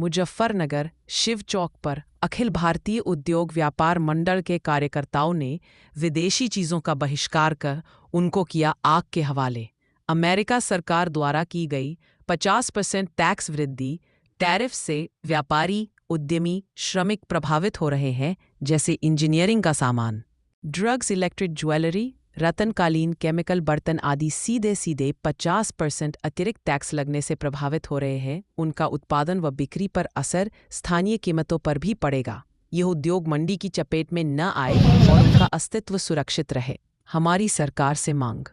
मुजफ्फरनगर शिव चौक पर अखिल भारतीय उद्योग व्यापार मंडल के कार्यकर्ताओं ने विदेशी चीज़ों का बहिष्कार कर उनको किया आग के हवाले। अमेरिका सरकार द्वारा की गई 50% टैक्स वृद्धि टैरिफ से व्यापारी, उद्यमी, श्रमिक प्रभावित हो रहे हैं, जैसे इंजीनियरिंग का सामान, ड्रग्स, इलेक्ट्रिक ज्वेलरी, रत्नकालीन, केमिकल बर्तन आदि सीधे 50% अतिरिक्त टैक्स लगने से प्रभावित हो रहे हैं। उनका उत्पादन व बिक्री पर असर स्थानीय कीमतों पर भी पड़ेगा। यह उद्योग मंडी की चपेट में न आए और उनका अस्तित्व सुरक्षित रहे। हमारी सरकार से मांग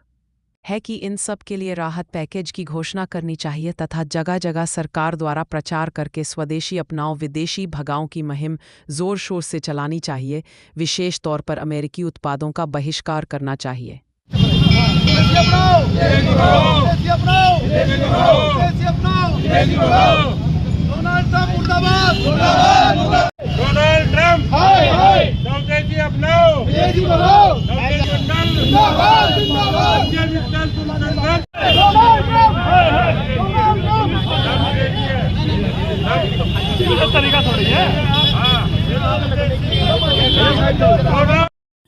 है कि इन सब के लिए राहत पैकेज की घोषणा करनी चाहिए तथा जगह जगह सरकार द्वारा प्रचार करके स्वदेशी अपनाओ विदेशी भगाओ की मुहिम जोर शोर से चलानी चाहिए। विशेष तौर पर अमेरिकी उत्पादों का बहिष्कार करना चाहिए।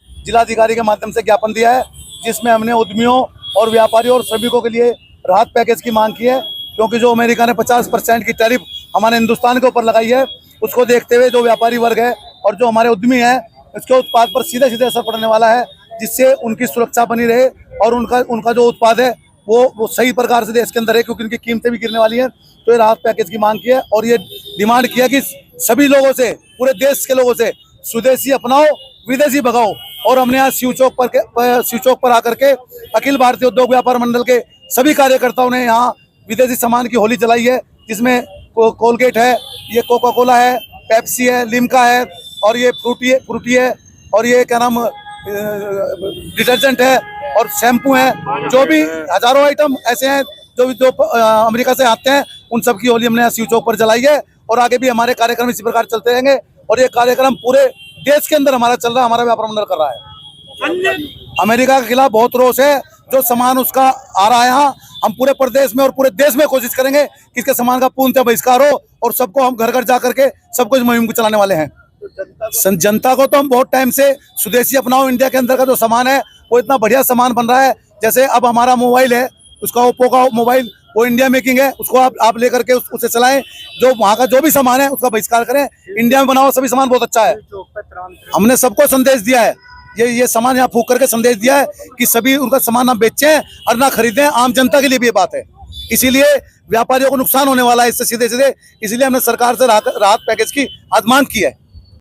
जिलाधिकारी के माध्यम से ज्ञापन दिया है, जिसमें हमने उद्यमियों और व्यापारियों और श्रमिकों के लिए राहत पैकेज की मांग की है, क्योंकि जो अमेरिका ने 50% की टैरिफ हमारे हिंदुस्तान के ऊपर लगाई है, उसको देखते हुए जो व्यापारी वर्ग है और जो हमारे उद्यमी हैं, इसके उत्पाद पर सीधे असर पड़ने वाला है, जिससे उनकी सुरक्षा बनी रहे और उनका जो उत्पाद है वो सही प्रकार से देश के अंदर है, क्योंकि उनकी कीमतें भी गिरने वाली हैं। तो ये राहत पैकेज की मांग की है और ये डिमांड किया कि सभी लोगों से, पूरे देश के लोगों से स्वदेशी अपनाओ, विदेशी भगाओ। और हमने आज शिव चौक पर आकर के अखिल भारतीय उद्योग व्यापार मंडल के सभी कार्यकर्ताओं ने यहाँ विदेशी सामान की होली जलाई है, जिसमें कोलगेट है, ये कोका कोला है, पेप्सी है, लिम्का है और ये फ्रूटी है और ये क्या नाम डिटर्जेंट है और शैम्पू है। जो भी हजारों आइटम ऐसे हैं जो अमेरिका से आते हैं, उन सब की होली हमने शिव चौक पर जलाई है और आगे भी हमारे कार्यक्रम इसी प्रकार चलते रहेंगे। और ये कार्यक्रम पूरे देश के अंदर हमारा चल रहा है, हमारा व्यापार मंडल कर रहा है। अमेरिका के खिलाफ बहुत रोष है, जो सामान उसका आ रहा है यहाँ, हम पूरे प्रदेश में और पूरे देश में कोशिश करेंगे कि इसके सामान का पूर्णतः बहिष्कार हो और सबको हम घर घर जा करके सबको इस मुहिम को चलाने वाले हैं। जनता को तो हम बहुत टाइम से स्वदेशी अपनाओ, इंडिया के अंदर का जो सामान है वो इतना बढ़िया सामान बन रहा है। जैसे अब हमारा मोबाइल है, उसका ओप्पो का मोबाइल, वो इंडिया मेकिंग है, उसको आप लेकर के उसे चलाएं। जो वहाँ का जो भी सामान है उसका बहिष्कार करें, इंडिया में बनाओ सभी सामान बहुत अच्छा है। हमने सबको संदेश दिया है, ये सामान यहाँ फूंक करके संदेश दिया है कि सभी उनका सामान ना बेचें और ना खरीदें। आम जनता के लिए भी ये बात है, इसीलिए व्यापारियों को नुकसान होने वाला है इससे सीधे, इसीलिए हमने सरकार से राहत पैकेज की आज मांग की है।